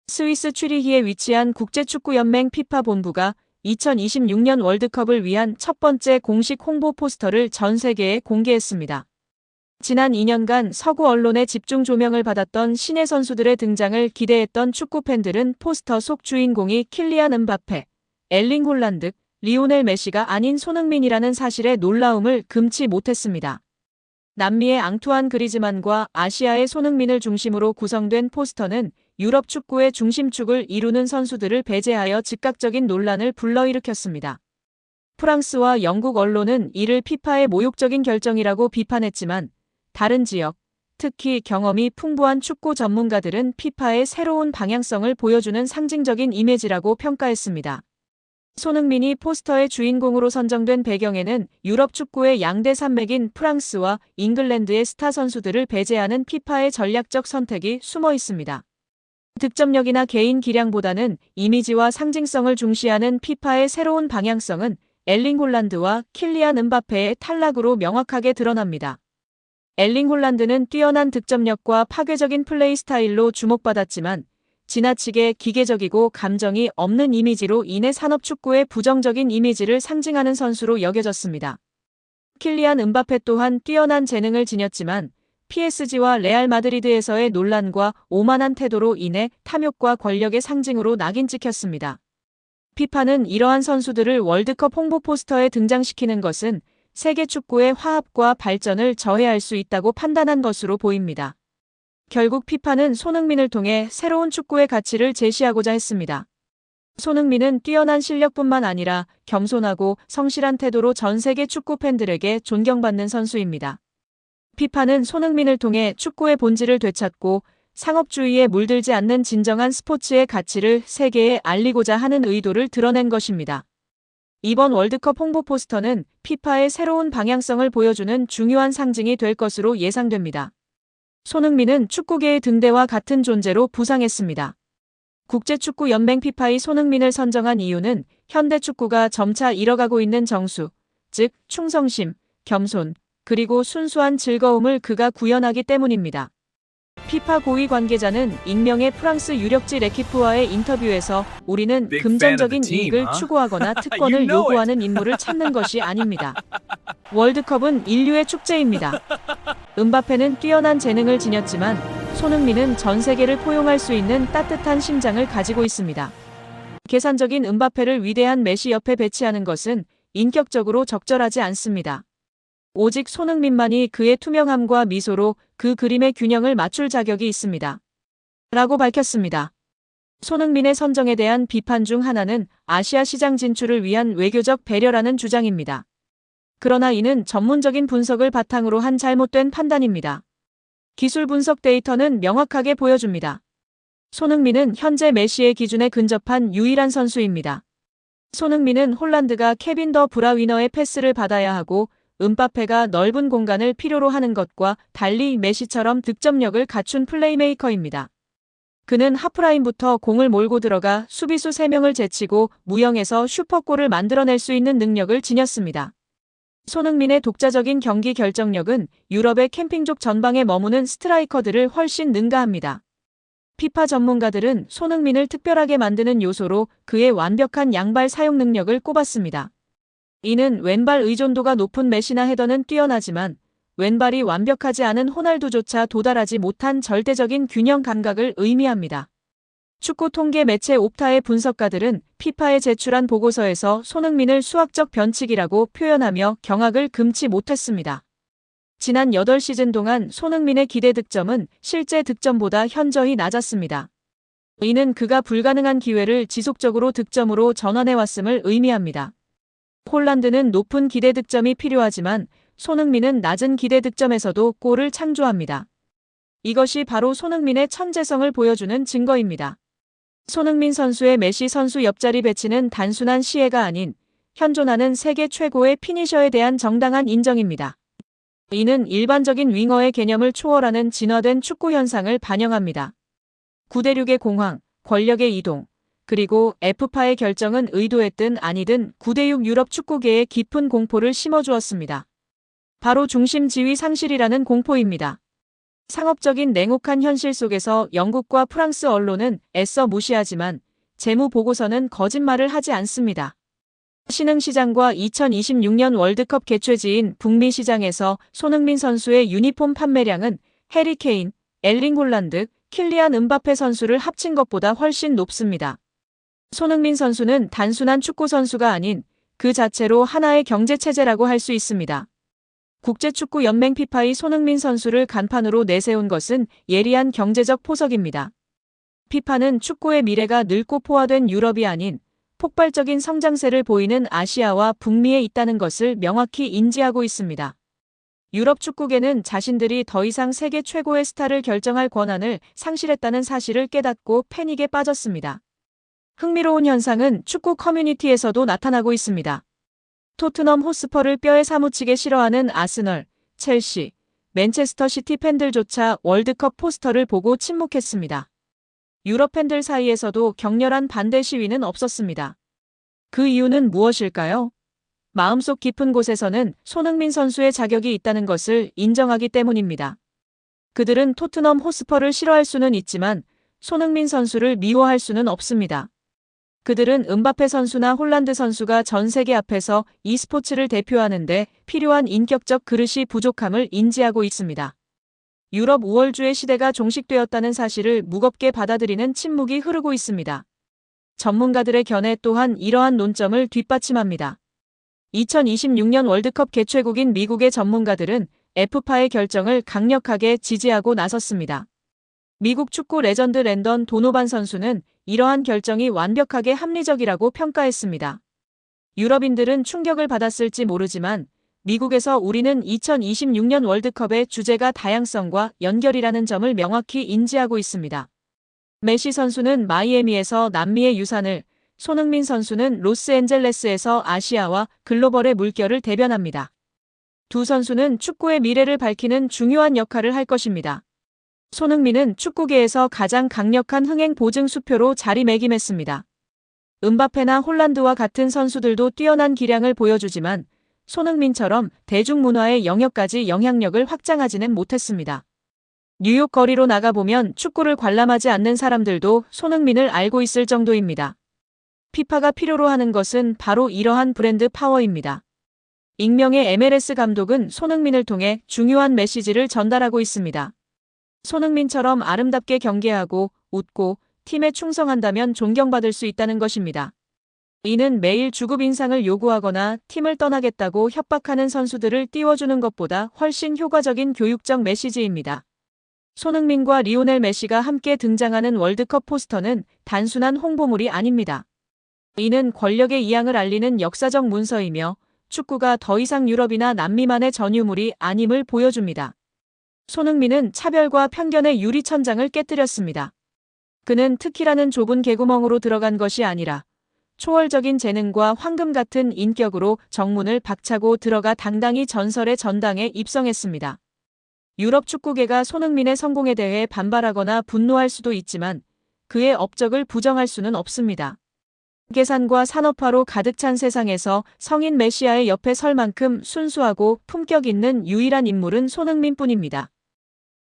스위스 쭈리히에 위치한 국제축구연맹 피파 본부가 2026년 월드컵을 위한 첫 번째 공식 홍보 포스터를 전 세계에 공개했습니다. 지난 2년간 서구 언론의 집중 조명을 받았던 신예 선수들의 등장을 기대했던 축구 팬들은 포스터 속 주인공이 킬리안 음바페, 엘링 홀란드, 리오넬 메시가 아닌 손흥민이라는 사실에 놀라움을 금치 못했습니다. 남미의 앙투안 그리즈만과 아시아의 손흥민을 중심으로 구성된 포스터는 유럽 축구의 중심축을 이루는 선수들을 배제하여 즉각적인 논란을 불러일으켰습니다. 프랑스와 영국 언론은 이를 피파의 모욕적인 결정이라고 비판했지만 다른 지역, 특히 경험이 풍부한 축구 전문가들은 피파의 새로운 방향성을 보여주는 상징적인 이미지라고 평가했습니다. 손흥민이 포스터의 주인공으로 선정된 배경에는 유럽 축구의 양대 산맥인 프랑스와 잉글랜드의 스타 선수들을 배제하는 피파의 전략적 선택이 숨어 있습니다. 득점력이나 개인 기량보다는 이미지와 상징성을 중시하는 피파의 새로운 방향성은 엘링 홀란드와 킬리안 음바페의 탈락으로 명확하게 드러납니다. 엘링 홀란드는 뛰어난 득점력과 파괴적인 플레이 스타일로 주목받았지만 지나치게 기계적이고 감정이 없는 이미지로 인해 산업축구의 부정적인 이미지를 상징하는 선수로 여겨졌습니다. 킬리안 음바페 또한 뛰어난 재능을 지녔지만 PSG와 레알 마드리드에서의 논란과 오만한 태도로 인해 탐욕과 권력의 상징으로 낙인 찍혔습니다. 피파는 이러한 선수들을 월드컵 홍보 포스터에 등장시키는 것은 세계 축구의 화합과 발전을 저해할 수 있다고 판단한 것으로 보입니다. 결국 피파는 손흥민을 통해 새로운 축구의 가치를 제시하고자 했습니다. 손흥민은 뛰어난 실력뿐만 아니라 겸손하고 성실한 태도로 전 세계 축구 팬들에게 존경받는 선수입니다. 피파는 손흥민을 통해 축구의 본질을 되찾고 상업주의에 물들지 않는 진정한 스포츠의 가치를 세계에 알리고자 하는 의도를 드러낸 것입니다. 이번 월드컵 홍보 포스터는 피파의 새로운 방향성을 보여주는 중요한 상징이 될 것으로 예상됩니다. 손흥민은 축구계의 등대와 같은 존재로 부상했습니다. 국제축구연맹 피파의 손흥민을 선정한 이유는 현대 축구가 점차 잃어가고 있는 정수, 즉 충성심, 겸손, 그리고 순수한 즐거움을 그가 구현하기 때문입니다. 피파 고위 관계자는 익명의 프랑스 유력지 레키프와의 인터뷰에서 우리는 금전적인 이익을 추구하거나 특권을 요구하는 인물을 찾는 것이 아닙니다. 월드컵은 인류의 축제입니다. 음바페는 뛰어난 재능을 지녔지만 손흥민은 전 세계를 포용할 수 있는 따뜻한 심장을 가지고 있습니다. 계산적인 음바페를 위대한 메시 옆에 배치하는 것은 인격적으로 적절하지 않습니다. 오직 손흥민만이 그의 투명함과 미소로 그 그림의 균형을 맞출 자격이 있습니다. 라고 밝혔습니다. 손흥민의 선정에 대한 비판 중 하나는 아시아 시장 진출을 위한 외교적 배려라는 주장입니다. 그러나 이는 전문적인 분석을 바탕으로 한 잘못된 판단입니다. 기술 분석 데이터는 명확하게 보여줍니다. 손흥민은 현재 메시의 기준에 근접한 유일한 선수입니다. 손흥민은 홀란드가 케빈 더 브라위너의 패스를 받아야 하고 음바페가 넓은 공간을 필요로 하는 것과 달리 메시처럼 득점력을 갖춘 플레이메이커입니다. 그는 하프라인부터 공을 몰고 들어가 수비수 3명을 제치고 무영에서 슈퍼골을 만들어낼 수 있는 능력을 지녔습니다. 손흥민의 독자적인 경기 결정력은 유럽의 캠핑족 전방에 머무는 스트라이커들을 훨씬 능가합니다. 피파 전문가들은 손흥민을 특별하게 만드는 요소로 그의 완벽한 양발 사용 능력을 꼽았습니다. 이는 왼발 의존도가 높은 메시나 헤더는 뛰어나지만 왼발이 완벽하지 않은 호날두조차 도달하지 못한 절대적인 균형 감각을 의미합니다. 축구 통계 매체 옵타의 분석가들은 피파에 제출한 보고서에서 손흥민을 수학적 변칙이라고 표현하며 경악을 금치 못했습니다. 지난 8시즌 동안 손흥민의 기대 득점은 실제 득점보다 현저히 낮았습니다. 이는 그가 불가능한 기회를 지속적으로 득점으로 전환해왔음을 의미합니다. 홀란드는 높은 기대 득점이 필요하지만 손흥민은 낮은 기대 득점에서도 골을 창조합니다. 이것이 바로 손흥민의 천재성을 보여주는 증거입니다. 손흥민 선수의 메시 선수 옆자리 배치는 단순한 시혜가 아닌 현존하는 세계 최고의 피니셔에 대한 정당한 인정입니다. 이는 일반적인 윙어의 개념을 초월하는 진화된 축구 현상을 반영합니다. 구대륙의 공황, 권력의 이동, 그리고 F파의 결정은 의도했든 아니든 9대6 유럽 축구계에 깊은 공포를 심어주었습니다. 바로 중심 지위 상실이라는 공포입니다. 상업적인 냉혹한 현실 속에서 영국과 프랑스 언론은 애써 무시하지만 재무 보고서는 거짓말을 하지 않습니다. 신흥시장과 2026년 월드컵 개최지인 북미 시장에서 손흥민 선수의 유니폼 판매량은 해리 케인, 엘링 홀란드, 킬리안 음바페 선수를 합친 것보다 훨씬 높습니다. 손흥민 선수는 단순한 축구 선수가 아닌 그 자체로 하나의 경제체제라고 할 수 있습니다. 국제축구연맹 피파이 손흥민 선수를 간판으로 내세운 것은 예리한 경제적 포석입니다. 피파는 축구의 미래가 늙고 포화된 유럽이 아닌 폭발적인 성장세를 보이는 아시아와 북미에 있다는 것을 명확히 인지하고 있습니다. 유럽 축구계는 자신들이 더 이상 세계 최고의 스타를 결정할 권한을 상실했다는 사실을 깨닫고 패닉에 빠졌습니다. 흥미로운 현상은 축구 커뮤니티에서도 나타나고 있습니다. 토트넘 호스퍼를 뼈에 사무치게 싫어하는 아스널, 첼시, 맨체스터 시티 팬들조차 월드컵 포스터를 보고 침묵했습니다. 유럽 팬들 사이에서도 격렬한 반대 시위는 없었습니다. 그 이유는 무엇일까요? 마음속 깊은 곳에서는 손흥민 선수의 자격이 있다는 것을 인정하기 때문입니다. 그들은 토트넘 호스퍼를 싫어할 수는 있지만 손흥민 선수를 미워할 수는 없습니다. 그들은 음바페 선수나 홀란드 선수가 전 세계 앞에서 e스포츠를 대표하는데 필요한 인격적 그릇이 부족함을 인지하고 있습니다. 유럽 우월주의 시대가 종식되었다는 사실을 무겁게 받아들이는 침묵이 흐르고 있습니다. 전문가들의 견해 또한 이러한 논점을 뒷받침합니다. 2026년 월드컵 개최국인 미국의 전문가들은 F파의 결정을 강력하게 지지하고 나섰습니다. 미국 축구 레전드 랜던 도노반 선수는 이러한 결정이 완벽하게 합리적이라고 평가했습니다. 유럽인들은 충격을 받았을지 모르지만 미국에서 우리는 2026년 월드컵의 주제가 다양성과 연결이라는 점을 명확히 인지하고 있습니다. 메시 선수는 마이애미에서 남미의 유산을, 손흥민 선수는 로스앤젤레스에서 아시아와 글로벌의 물결을 대변합니다. 두 선수는 축구의 미래를 밝히는 중요한 역할을 할 것입니다. 손흥민은 축구계에서 가장 강력한 흥행 보증 수표로 자리매김했습니다. 음바페나 홀란드와 같은 선수들도 뛰어난 기량을 보여주지만 손흥민처럼 대중문화의 영역까지 영향력을 확장하지는 못했습니다. 뉴욕 거리로 나가보면 축구를 관람하지 않는 사람들도 손흥민을 알고 있을 정도입니다. 피파가 필요로 하는 것은 바로 이러한 브랜드 파워입니다. 익명의 MLS 감독은 손흥민을 통해 중요한 메시지를 전달하고 있습니다. 손흥민처럼 아름답게 경기하고 웃고 팀에 충성한다면 존경받을 수 있다는 것입니다. 이는 매일 주급 인상을 요구하거나 팀을 떠나겠다고 협박하는 선수들을 띄워주는 것보다 훨씬 효과적인 교육적 메시지입니다. 손흥민과 리오넬 메시가 함께 등장하는 월드컵 포스터는 단순한 홍보물이 아닙니다. 이는 권력의 이양을 알리는 역사적 문서이며 축구가 더 이상 유럽이나 남미만의 전유물이 아님을 보여줍니다. 손흥민은 차별과 편견의 유리천장을 깨뜨렸습니다. 그는 특기라는 좁은 개구멍으로 들어간 것이 아니라 초월적인 재능과 황금 같은 인격으로 정문을 박차고 들어가 당당히 전설의 전당에 입성했습니다. 유럽 축구계가 손흥민의 성공에 대해 반발하거나 분노할 수도 있지만 그의 업적을 부정할 수는 없습니다. 계산과 산업화로 가득 찬 세상에서 성인 메시아의 옆에 설 만큼 순수하고 품격 있는 유일한 인물은 손흥민뿐입니다.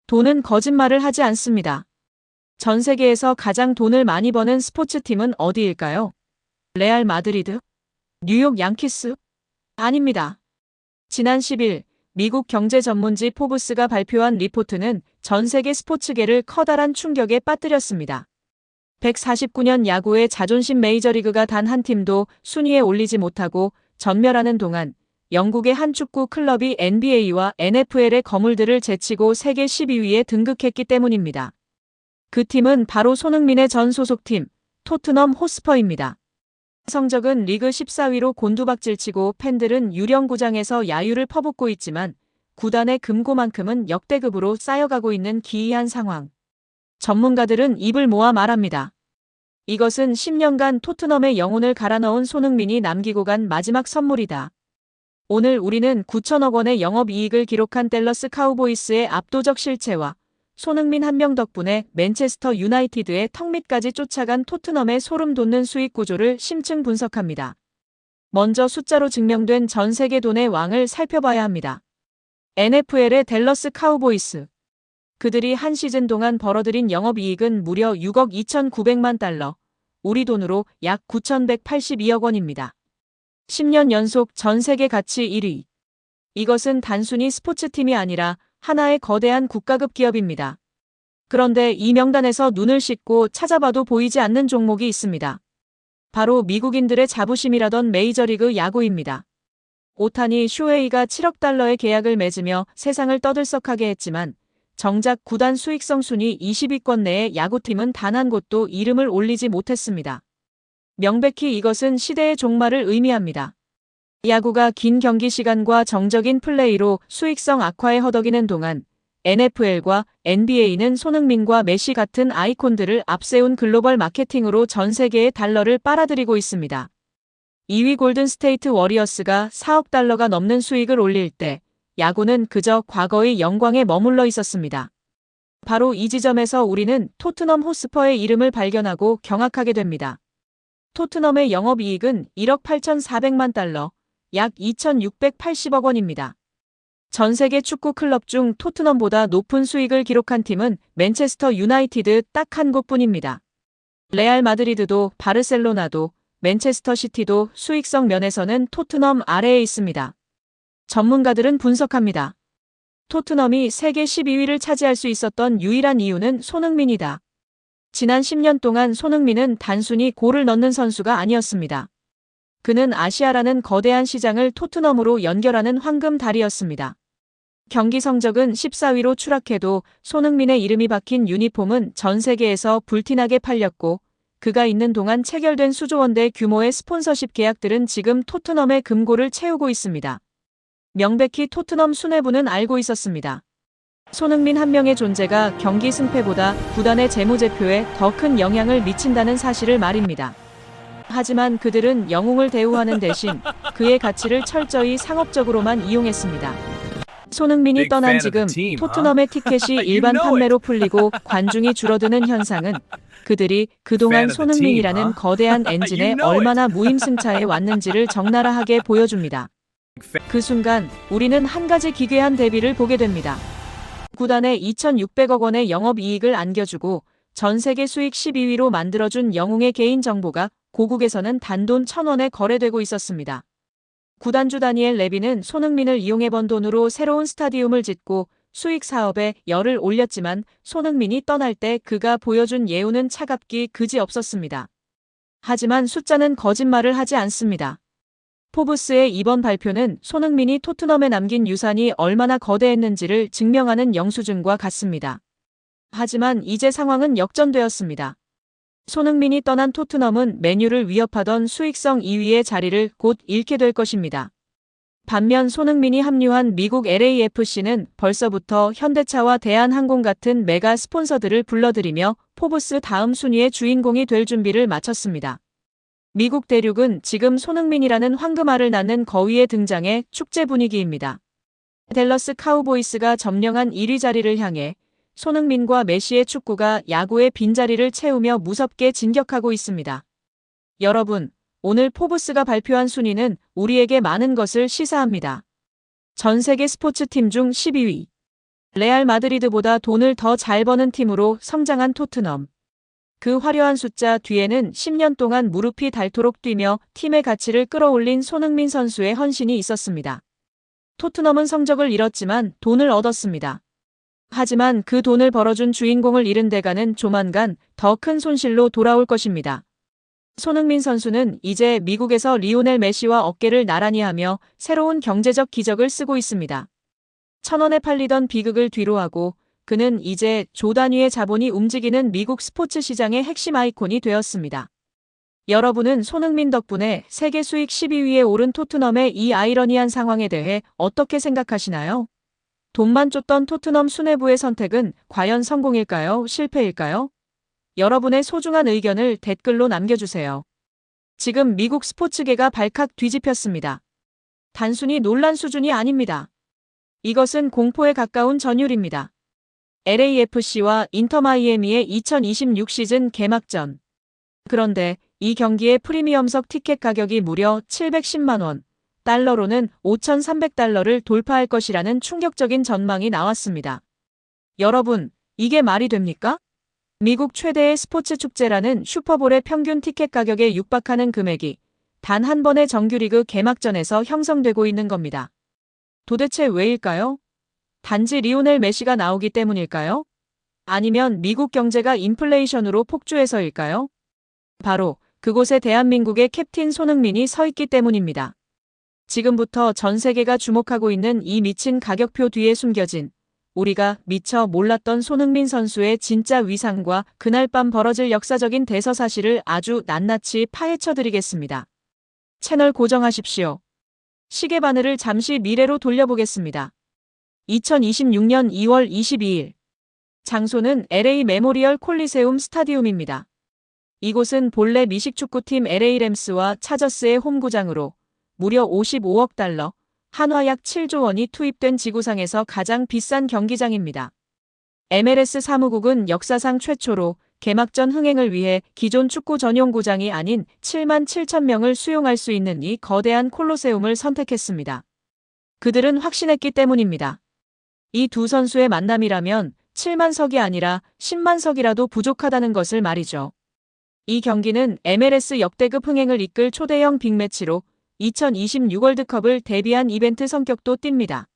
돈은 거짓말을 하지 않습니다. 전 세계에서 가장 돈을 많이 버는 스포츠팀은 어디일까요? 레알 마드리드? 뉴욕 양키스? 아닙니다. 지난 10일 미국 경제 전문지 포브스가 발표한 리포트는 전 세계 스포츠계를 커다란 충격에 빠뜨렸습니다. 149년 야구의 자존심 메이저리그가 단 한 팀도 순위에 올리지 못하고 전멸하는 동안 영국의 한 축구 클럽이 NBA와 NFL의 거물들을 제치고 세계 12위에 등극했기 때문입니다. 그 팀은 바로 손흥민의 전 소속팀 토트넘 호스퍼입니다. 성적은 리그 14위로 곤두박질치고 팬들은 유령구장에서 야유를 퍼붓고 있지만 구단의 금고만큼은 역대급으로 쌓여가고 있는 기이한 상황. 전문가들은 입을 모아 말합니다. 이것은 10년간 토트넘의 영혼을 갈아넣은 손흥민이 남기고 간 마지막 선물이다. 오늘 우리는 9천억 원의 영업이익을 기록한 댈러스 카우보이스의 압도적 실체와 손흥민 한 명 덕분에 맨체스터 유나이티드의 턱 밑까지 쫓아간 토트넘의 소름 돋는 수익 구조를 심층 분석합니다. 먼저 숫자로 증명된 전 세계 돈의 왕을 살펴봐야 합니다. NFL의 댈러스 카우보이스. 그들이 한 시즌 동안 벌어들인 영업이익은 무려 6억 2,900만 달러, 우리 돈으로 약 9,182억 원입니다. 10년 연속 전 세계 가치 1위. 이것은 단순히 스포츠팀이 아니라 하나의 거대한 국가급 기업입니다. 그런데 이 명단에서 눈을 씻고 찾아봐도 보이지 않는 종목이 있습니다. 바로 미국인들의 자부심이라던 메이저리그 야구입니다. 오타니 슈헤이가 7억 달러의 계약을 맺으며 세상을 떠들썩하게 했지만 정작 구단 수익성 순위 20위권 내에 야구팀은 단 한 곳도 이름을 올리지 못했습니다. 명백히 이것은 시대의 종말을 의미합니다. 야구가 긴 경기 시간과 정적인 플레이로 수익성 악화에 허덕이는 동안 NFL과 NBA는 손흥민과 메시 같은 아이콘들을 앞세운 글로벌 마케팅으로 전 세계의 달러를 빨아들이고 있습니다. 2위 골든스테이트 워리어스가 4억 달러가 넘는 수익을 올릴 때 야구는 그저 과거의 영광에 머물러 있었습니다. 바로 이 지점에서 우리는 토트넘 호스퍼의 이름을 발견하고 경악하게 됩니다. 토트넘의 영업이익은 1억 8,400만 달러, 약 2,680억 원입니다. 전 세계 축구 클럽 중 토트넘보다 높은 수익을 기록한 팀은 맨체스터 유나이티드 딱 한 곳뿐입니다. 레알 마드리드도 바르셀로나도 맨체스터 시티도 수익성 면에서는 토트넘 아래에 있습니다. 전문가들은 분석합니다. 토트넘이 세계 12위를 차지할 수 있었던 유일한 이유는 손흥민이다. 지난 10년 동안 손흥민은 단순히 골을 넣는 선수가 아니었습니다. 그는 아시아라는 거대한 시장을 토트넘으로 연결하는 황금다리였습니다. 경기 성적은 14위로 추락해도 손흥민의 이름이 박힌 유니폼은 전 세계에서 불티나게 팔렸고 그가 있는 동안 체결된 수조 원대 규모의 스폰서십 계약들은 지금 토트넘의 금고를 채우고 있습니다. 명백히 토트넘 수뇌부는 알고 있었습니다. 손흥민 한 명의 존재가 경기 승패보다 구단의 재무제표에 더 큰 영향을 미친다는 사실을 말입니다. 하지만 그들은 영웅을 대우하는 대신 그의 가치를 철저히 상업적으로만 이용했습니다. 손흥민이 떠난 지금 토트넘의 티켓이 일반 판매로 풀리고 관중이 줄어드는 현상은 그들이 그동안 손흥민이라는 거대한 엔진에 얼마나 무임승차해 왔는지를 적나라하게 보여줍니다. 그 순간 우리는 한 가지 기괴한 대비를 보게 됩니다. 구단에 2,600억 원의 영업이익을 안겨주고 전 세계 수익 12위로 만들어준 영웅의 개인정보가 고국에서는 단돈 1,000원에 거래되고 있었습니다. 구단주 다니엘 레비는 손흥민을 이용해 번 돈으로 새로운 스타디움을 짓고 수익 사업에 열을 올렸지만 손흥민이 떠날 때 그가 보여준 예우는 차갑기 그지없었습니다. 하지만 숫자는 거짓말을 하지 않습니다. 포브스의 이번 발표는 손흥민이 토트넘에 남긴 유산이 얼마나 거대했는지를 증명하는 영수증과 같습니다. 하지만 이제 상황은 역전되었습니다. 손흥민이 떠난 토트넘은 맨유를 위협하던 수익성 2위의 자리를 곧 잃게 될 것입니다. 반면 손흥민이 합류한 미국 LAFC는 벌써부터 현대차와 대한항공 같은 메가 스폰서들을 불러들이며 포브스 다음 순위의 주인공이 될 준비를 마쳤습니다. 미국 대륙은 지금 손흥민이라는 황금알을 낳는 거위의 등장에 축제 분위기입니다. 댈러스 카우보이스가 점령한 1위 자리를 향해 손흥민과 메시의 축구가 야구의 빈자리를 채우며 무섭게 진격하고 있습니다. 여러분, 오늘 포브스가 발표한 순위는 우리에게 많은 것을 시사합니다. 전 세계 스포츠팀 중 12위. 레알 마드리드보다 돈을 더 잘 버는 팀으로 성장한 토트넘. 그 화려한 숫자 뒤에는 10년 동안 무릎이 닳도록 뛰며 팀의 가치를 끌어올린 손흥민 선수의 헌신이 있었습니다. 토트넘은 성적을 잃었지만 돈을 얻었습니다. 하지만 그 돈을 벌어준 주인공을 잃은 대가는 조만간 더 큰 손실로 돌아올 것입니다. 손흥민 선수는 이제 미국에서 리오넬 메시와 어깨를 나란히 하며 새로운 경제적 기적을 쓰고 있습니다. 1,000원에 팔리던 비극을 뒤로하고 그는 이제 조 단위의 자본이 움직이는 미국 스포츠 시장의 핵심 아이콘이 되었습니다. 여러분은 손흥민 덕분에 세계 수익 12위에 오른 토트넘의 이 아이러니한 상황에 대해 어떻게 생각하시나요? 돈만 쫓던 토트넘 수뇌부의 선택은 과연 성공일까요? 실패일까요? 여러분의 소중한 의견을 댓글로 남겨주세요. 지금 미국 스포츠계가 발칵 뒤집혔습니다. 단순히 논란 수준이 아닙니다. 이것은 공포에 가까운 전율입니다. LAFC와 인터마이애미의 2026 시즌 개막전. 그런데 이 경기의 프리미엄석 티켓 가격이 무려 710만 원, 달러로는 5,300달러를 돌파할 것이라는 충격적인 전망이 나왔습니다. 여러분, 이게 말이 됩니까? 미국 최대의 스포츠 축제라는 슈퍼볼의 평균 티켓 가격에 육박하는 금액이 단 한 번의 정규리그 개막전에서 형성되고 있는 겁니다. 도대체 왜일까요? 단지 리오넬 메시가 나오기 때문일까요? 아니면 미국 경제가 인플레이션으로 폭주해서일까요? 바로 그곳에 대한민국의 캡틴 손흥민이 서 있기 때문입니다. 지금부터 전 세계가 주목하고 있는 이 미친 가격표 뒤에 숨겨진 우리가 미처 몰랐던 손흥민 선수의 진짜 위상과 그날 밤 벌어질 역사적인 대서사실을 아주 낱낱이 파헤쳐드리겠습니다. 채널 고정하십시오. 시계 바늘을 잠시 미래로 돌려보겠습니다. 2026년 2월 22일. 장소는 LA 메모리얼 콜리세움 스타디움입니다. 이곳은 본래 미식축구팀 LA 램스와 차저스의 홈구장으로 무려 55억 달러, 한화 약 7조 원이 투입된 지구상에서 가장 비싼 경기장입니다. MLS 사무국은 역사상 최초로 개막전 흥행을 위해 기존 축구 전용구장이 아닌 7만 7천 명을 수용할 수 있는 이 거대한 콜로세움을 선택했습니다. 그들은 확신했기 때문입니다. 이 두 선수의 만남이라면 7만 석이 아니라 10만 석이라도 부족하다는 것을 말이죠. 이 경기는 MLS 역대급 흥행을 이끌 초대형 빅매치로 2026 월드컵을 대비한 이벤트 성격도 띱니다.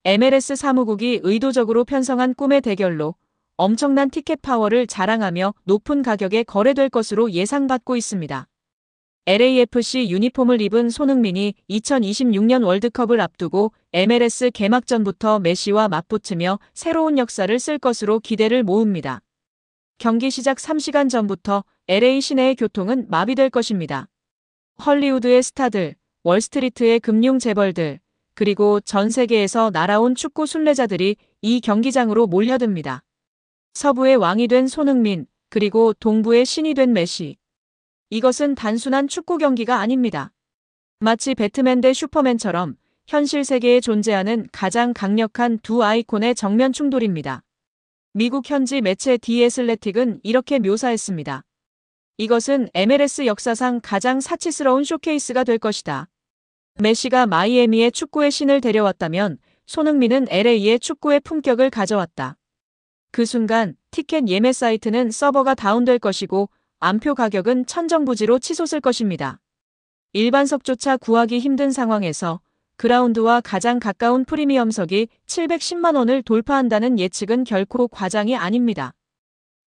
MLS 사무국이 의도적으로 편성한 꿈의 대결로 엄청난 티켓 파워를 자랑하며 높은 가격에 거래될 것으로 예상받고 있습니다. LAFC 유니폼을 입은 손흥민이 2026년 월드컵을 앞두고 MLS 개막전부터 메시와 맞붙으며 새로운 역사를 쓸 것으로 기대를 모읍니다. 경기 시작 3시간 전부터 LA 시내의 교통은 마비될 것입니다. 헐리우드의 스타들, 월스트리트의 금융 재벌들, 그리고 전 세계에서 날아온 축구 순례자들이 이 경기장으로 몰려듭니다. 서부의 왕이 된 손흥민, 그리고 동부의 신이 된 메시. 이것은 단순한 축구 경기가 아닙니다. 마치 배트맨 대 슈퍼맨처럼 현실 세계에 존재하는 가장 강력한 두 아이콘의 정면 충돌입니다. 미국 현지 매체 디 애슬레틱은 이렇게 묘사했습니다. 이것은 MLS 역사상 가장 사치스러운 쇼케이스가 될 것이다. 메시가 마이애미의 축구의 신을 데려왔다면 손흥민은 LA의 축구의 품격을 가져왔다. 그 순간 티켓 예매 사이트는 서버가 다운될 것이고 암표 가격은 천정부지로 치솟을 것입니다. 일반석조차 구하기 힘든 상황에서 그라운드와 가장 가까운 프리미엄석이 710만 원을 돌파한다는 예측은 결코 과장이 아닙니다.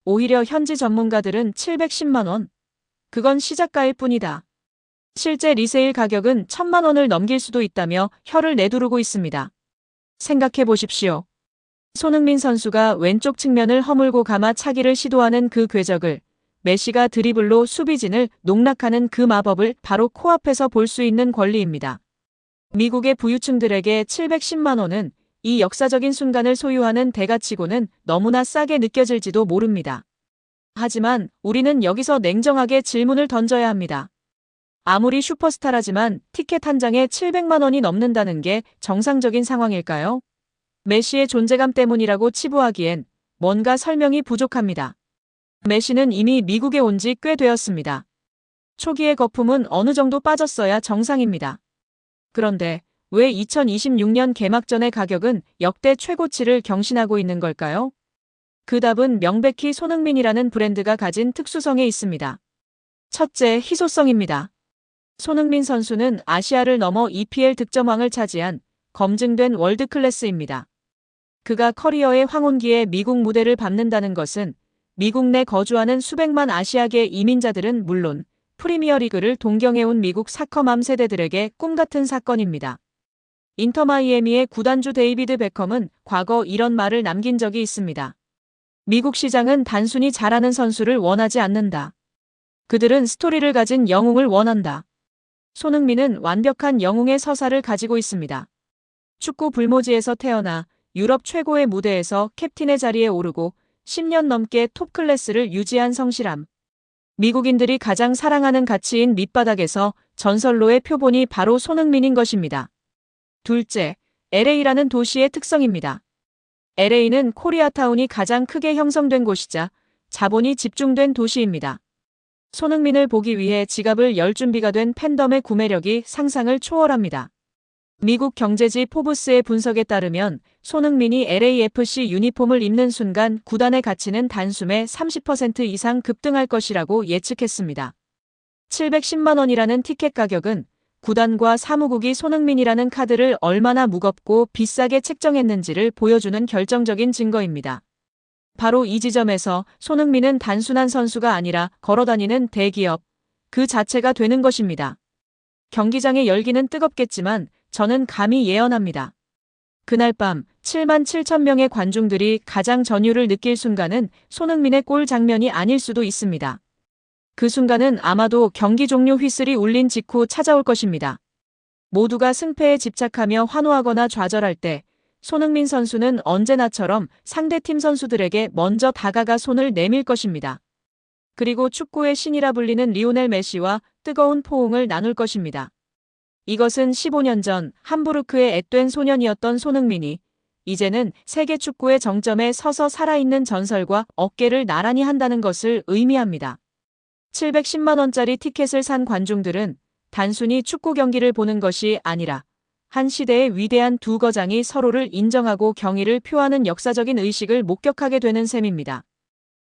오히려 현지 전문가들은 710만 원. 그건 시작가일 뿐이다. 실제 리세일 가격은 1000만 원을 넘길 수도 있다며 혀를 내두르고 있습니다. 생각해 보십시오. 손흥민 선수가 왼쪽 측면을 허물고 감아 차기를 시도하는 그 궤적을, 메시가 드리블로 수비진을 농락하는 그 마법을 바로 코앞에서 볼 수 있는 권리입니다. 미국의 부유층들에게 710만 원은 이 역사적인 순간을 소유하는 대가치고는 너무나 싸게 느껴질지도 모릅니다. 하지만 우리는 여기서 냉정하게 질문을 던져야 합니다. 아무리 슈퍼스타라지만 티켓 한 장에 700만 원이 넘는다는 게 정상적인 상황일까요? 메시의 존재감 때문이라고 치부하기엔 뭔가 설명이 부족합니다. 메시는 이미 미국에 온 지 꽤 되었습니다. 초기의 거품은 어느 정도 빠졌어야 정상입니다. 그런데 왜 2026년 개막전의 가격은 역대 최고치를 경신하고 있는 걸까요? 그 답은 명백히 손흥민이라는 브랜드가 가진 특수성에 있습니다. 첫째, 희소성입니다. 손흥민 선수는 아시아를 넘어 EPL 득점왕을 차지한 검증된 월드클래스입니다. 그가 커리어의 황혼기에 미국 무대를 밟는다는 것은 미국 내 거주하는 수백만 아시아계 이민자들은 물론 프리미어리그를 동경해온 미국 사커맘 세대들에게 꿈같은 사건입니다. 인터 마이애미의 구단주 데이비드 베컴은 과거 이런 말을 남긴 적이 있습니다. 미국 시장은 단순히 잘하는 선수를 원하지 않는다. 그들은 스토리를 가진 영웅을 원한다. 손흥민은 완벽한 영웅의 서사를 가지고 있습니다. 축구 불모지에서 태어나 유럽 최고의 무대에서 캡틴의 자리에 오르고 10년 넘게 톱 클래스를 유지한 성실함. 미국인들이 가장 사랑하는 가치인 밑바닥에서 전설로의 표본이 바로 손흥민인 것입니다. 둘째, LA라는 도시의 특성입니다. LA는 코리아타운이 가장 크게 형성된 곳이자 자본이 집중된 도시입니다. 손흥민을 보기 위해 지갑을 열 준비가 된 팬덤의 구매력이 상상을 초월합니다. 미국 경제지 포브스의 분석에 따르면 손흥민이 LAFC 유니폼을 입는 순간 구단의 가치는 단숨에 30% 이상 급등할 것이라고 예측했습니다. 710만 원이라는 티켓 가격은 구단과 사무국이 손흥민이라는 카드를 얼마나 무겁고 비싸게 책정했는지를 보여주는 결정적인 증거입니다. 바로 이 지점에서 손흥민은 단순한 선수가 아니라 걸어다니는 대기업, 그 자체가 되는 것입니다. 경기장의 열기는 뜨겁겠지만 저는 감히 예언합니다. 그날 밤 7만 7천 명의 관중들이 가장 전율을 느낄 순간은 손흥민의 골 장면이 아닐 수도 있습니다. 그 순간은 아마도 경기 종료 휘슬이 울린 직후 찾아올 것입니다. 모두가 승패에 집착하며 환호하거나 좌절할 때 손흥민 선수는 언제나처럼 상대팀 선수들에게 먼저 다가가 손을 내밀 것입니다. 그리고 축구의 신이라 불리는 리오넬 메시와 뜨거운 포옹을 나눌 것입니다. 이것은 15년 전 함부르크의 앳된 소년이었던 손흥민이 이제는 세계 축구의 정점에 서서 살아있는 전설과 어깨를 나란히 한다는 것을 의미합니다. 710만 원짜리 티켓을 산 관중들은 단순히 축구 경기를 보는 것이 아니라 한 시대의 위대한 두 거장이 서로를 인정하고 경의를 표하는 역사적인 의식을 목격하게 되는 셈입니다.